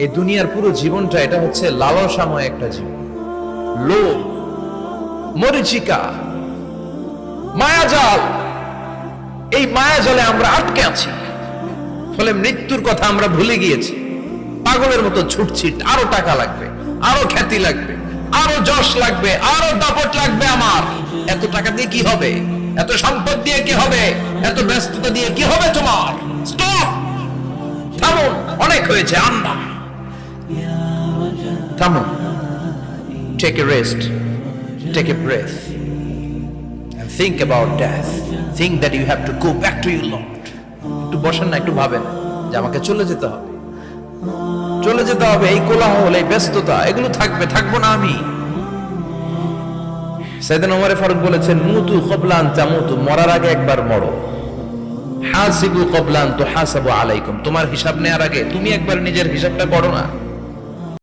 এই দুনিয়ার পুরো জীবনটা এটা হচ্ছে লালসাময় একটা জীবন, লোভ, মরিচিকা, মায়াজাল। এই মায়াজালে আমরা আটকে আছি, ফলে মৃত্যুর কথা আমরা ভুলে গিয়েছি। পাগলের মতো ছুটছি, আরো টাকা লাগবে, আরো খ্যাতি লাগবে, আরো যশ লাগবে, আরো দাপট লাগবে। আমার এত টাকা দিয়ে কি হবে? এত সম্পদ দিয়ে কি হবে? এত ব্যস্ততা দিয়ে কি হবে? তোমার স্টপ, থামুন, অনেক হয়েছে। আন্না, থামুন, take a rest, take a breath and think about death. Think that you have to go back to your Lord. একটু বসেন না, একটু ভাবেন যে আমাকে চলে যেতে হবে, চলে যেতে হবে। এই কোলাহল, এই ব্যস্ততা, এগুলো থাকবে, থাকবো না আমি। সাইয়েদনা ওমর ফারুক বলেছেন, মুতু ক্বাবলা আন তামুতু, মরার আগে একবার মরো। হাসিবু ক্বাবলা আন তুহাসাবু আলাইকুম, তোমার হিসাব নেওয়ার আগে তুমি একবার নিজের হিসাবটা করো না।